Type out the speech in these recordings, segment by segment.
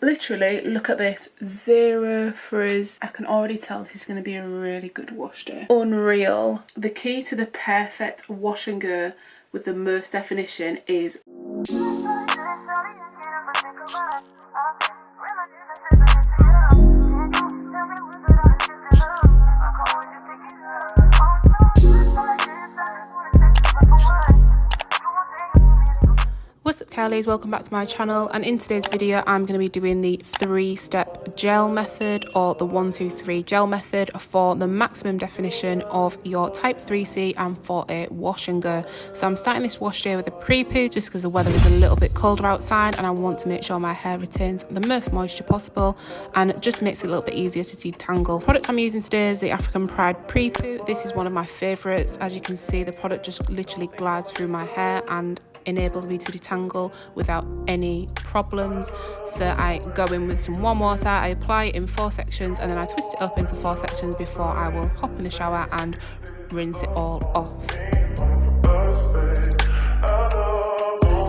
Literally, look at this, zero frizz. I can already tell this is going to be a really good wash day. Unreal. The key to the perfect wash and go with the most definition is What's up, Curlies? Welcome back to my channel, and in today's video I'm going to be doing the 3-step gel method, or the 1, 2, 3 gel method, for the maximum definition of your type 3C and for a wash and go. So I'm starting this wash day with a pre-poo just because the weather is a little bit colder outside and I want to make sure my hair retains the most moisture possible and just makes it a little bit easier to detangle. The product I'm using today is the African Pride pre-poo. This is one of my favourites. As you can see, the product just literally glides through my hair and enables me to detangle without any problems. So I go in with some warm water, I apply it in 4 sections, and then I twist it up into 4 sections before I will hop in the shower and rinse it all off.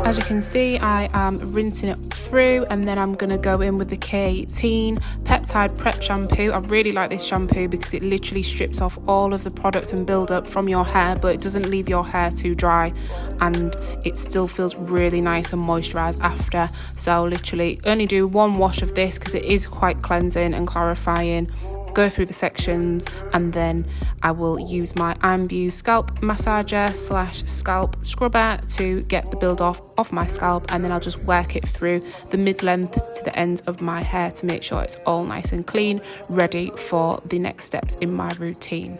As you can see, I am rinsing it through, and then I'm going to go in with the K18 Peptide Prep Shampoo. I really like this shampoo because it literally strips off all of the product and build up from your hair, but it doesn't leave your hair too dry, and it still feels really nice and moisturised after. So I'll literally only do 1 wash of this because it is quite cleansing and clarifying. Go through the sections, and then I will use my Ambu scalp massager / scalp scrubber to get the build off my scalp, and then I'll just work it through the mid-lengths to the ends of my hair to make sure it's all nice and clean, ready for the next steps in my routine.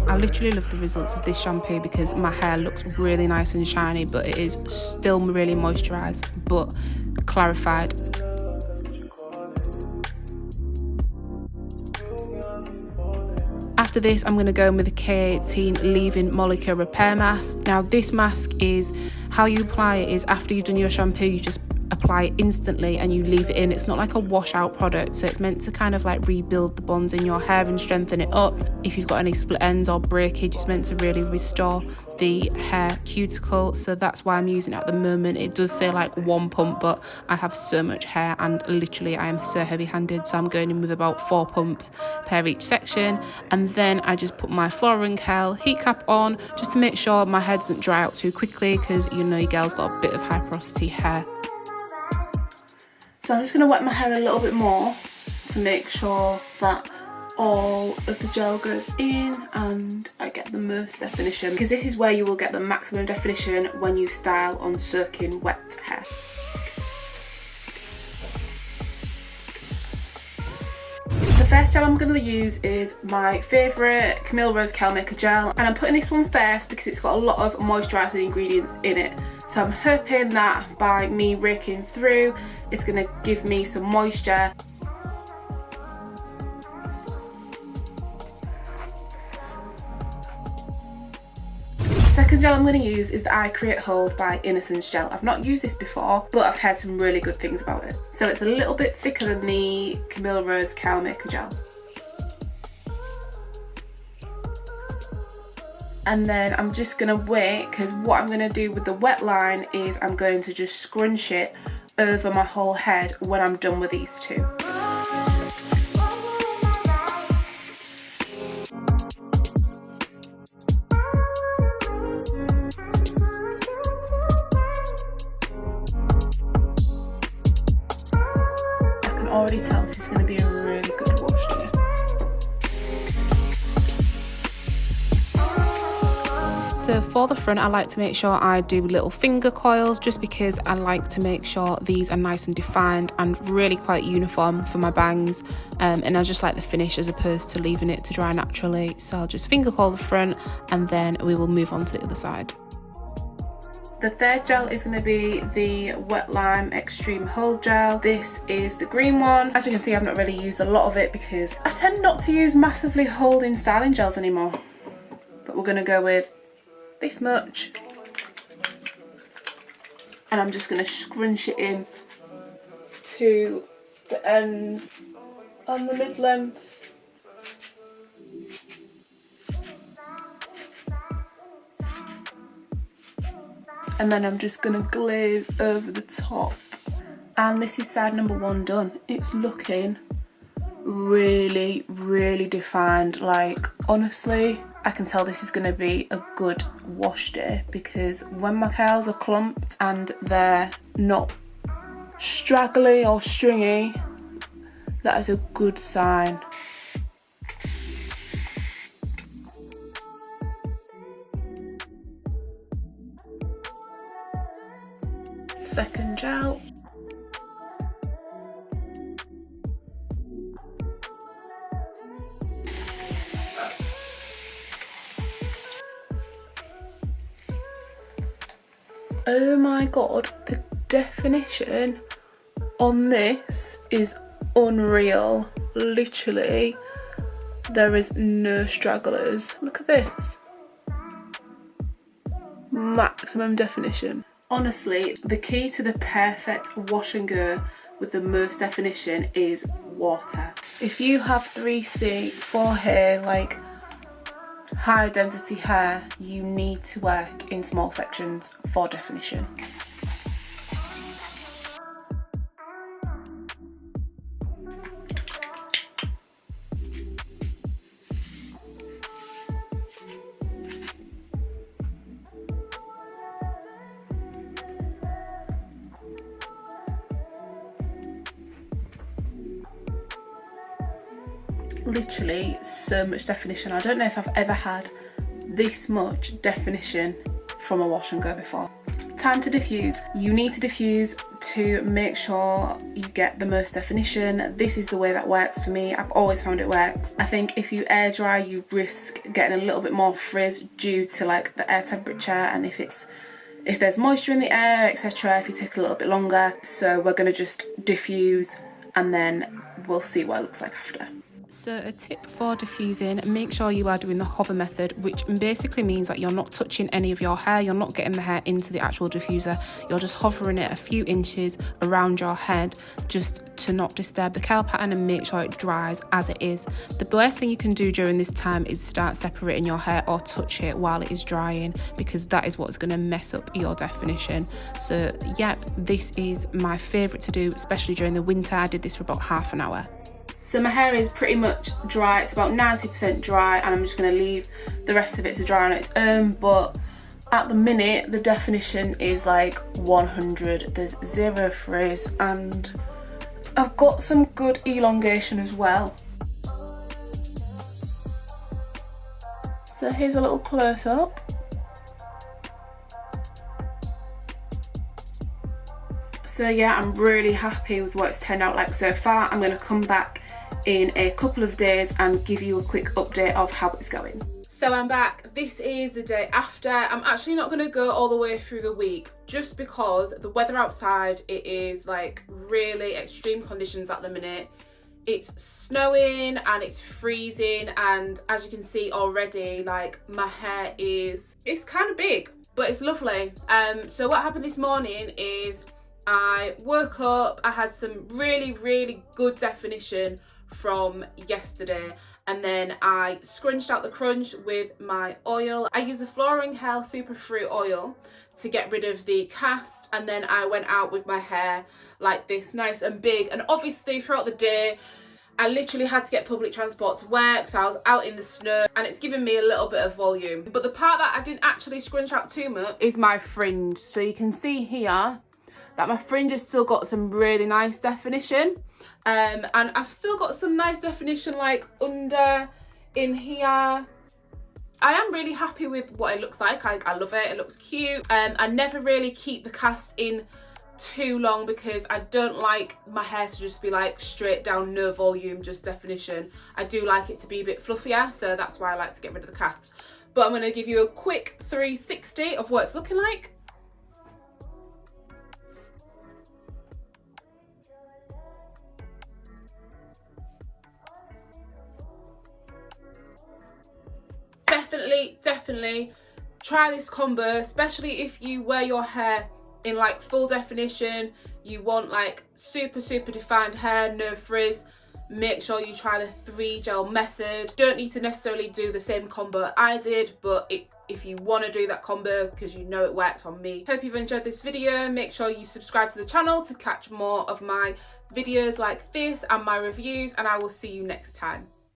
I literally love the results of this shampoo because my hair looks really nice and shiny, but it is still really moisturised but clarified. After this, I'm going to go in with the K18 Leave-In Molecular Repair Mask. Now this mask is, how you apply it is after you've done your shampoo, you just apply it instantly and you leave it in. It's not like a washout product, so it's meant to kind of like rebuild the bonds in your hair and strengthen it up. If you've got any split ends or breakage, it's meant to really restore the hair cuticle, so that's why I'm using it at the moment. It does say like 1 pump, but I have so much hair and literally I am so heavy handed, so I'm going in with about 4 pumps per each section. And then I just put my Flora & Curl heat cap on just to make sure my hair doesn't dry out too quickly, because you know your girl's got a bit of high porosity hair. So I'm just going to wet my hair a little bit more to make sure that all of the gel goes in and I get the most definition, because this is where you will get the maximum definition when you style on soaking wet hair. The first gel I'm going to use is my favourite Camille Rose Curl Maker gel, and I'm putting this one first because it's got a lot of moisturising ingredients in it. So I'm hoping that by me raking through, it's going to give me some moisture. The second gel I'm going to use is the I Create Hold by Innersense gel. I've not used this before, but I've heard some really good things about it. So it's a little bit thicker than the Camille Rose Curl Maker gel. And then I'm just going to wait, because what I'm going to do with the wet line is I'm going to just scrunch it over my whole head when I'm done with these 2. I can already tell this is going to be a really good wash day. So for the front, I like to make sure I do little finger coils, just because I like to make sure these are nice and defined and really quite uniform for my bangs, and I just like the finish as opposed to leaving it to dry naturally. So I'll just finger coil the front and then we will move on to the other side. The third gel is going to be the Welting Xtreme Hold Gel. This is the green one. As you can see, I've not really used a lot of it because I tend not to use massively holding styling gels anymore. But we're going to go with this much. And I'm just going to scrunch it in to the ends and the mid-lengths. And then I'm just going to glaze over the top. And this is side number 1 done. It's looking really, really defined. Like, honestly, I can tell this is going to be a good wash day, because when my curls are clumped and they're not straggly or stringy, that is a good sign. Second gel. Oh my god, the definition on this is unreal. Literally, there is no stragglers. Look at this. Maximum definition. Honestly, the key to the perfect wash and go with the most definition is water. If you have 3C for hair, like high density hair, you need to work in small sections for definition. Literally so much definition. I don't know if I've ever had this much definition from a wash and go before. Time to diffuse. You need to diffuse to make sure you get the most definition. This is the way that works for me. I've always found it works. I think if you air dry, you risk getting a little bit more frizz due to like the air temperature, and if there's moisture in the air, etc., if you take a little bit longer. So we're gonna just diffuse and then we'll see what it looks like after. So a tip for diffusing, make sure you are doing the hover method, which basically means that you're not touching any of your hair, you're not getting the hair into the actual diffuser, you're just hovering it a few inches around your head just to not disturb the curl pattern and make sure it dries as it is. The best thing you can do during this time is start separating your hair or touch it while it is drying, because that is what's going to mess up your definition. So yep, this is my favourite to do, especially during the winter. I did this for about half an hour. So my hair is pretty much dry, it's about 90% dry, and I'm just going to leave the rest of it to dry on its own. But at the minute, the definition is like 100, there's zero frizz, and I've got some good elongation as well. So here's a little close-up. So yeah, I'm really happy with what it's turned out like so far. I'm going to come back in a couple of days and give you a quick update of how it's going. So I'm back. This is the day after. I'm actually not going to go all the way through the week just because the weather outside, it is like really extreme conditions at the minute. It's snowing and it's freezing, and as you can see already, like my hair it's kind of big, but it's lovely. So what happened this morning is I woke up, I had some really good definition from yesterday, and then I scrunched out the crunch with my oil. I used the Flooring Hell Superfruit oil to get rid of the cast, and then I went out with my hair like this, nice and big. And obviously throughout the day I literally had to get public transport to work, so I was out in the snow, and it's given me a little bit of volume. But the part that I didn't actually scrunch out too much is my fringe. So you can see here that my fringe has still got some really nice definition, and I've still got some nice definition like under in here. I am really happy with what it looks like. I love it, it looks cute. I never really keep the cast in too long because I don't like my hair to just be like straight down, no volume, just definition. I do like it to be a bit fluffier, so that's why I like to get rid of the cast. But I'm going to give you a quick 360 of what it's looking like. Definitely try this combo, especially if you wear your hair in like full definition, you want like super defined hair, no frizz, make sure you try the 3 gel method. Don't need to necessarily do the same combo I did, but if you want to do that combo because you know it works on me. Hope you've enjoyed this video. Make sure you subscribe to the channel to catch more of my videos like this and my reviews, and I will see you next time.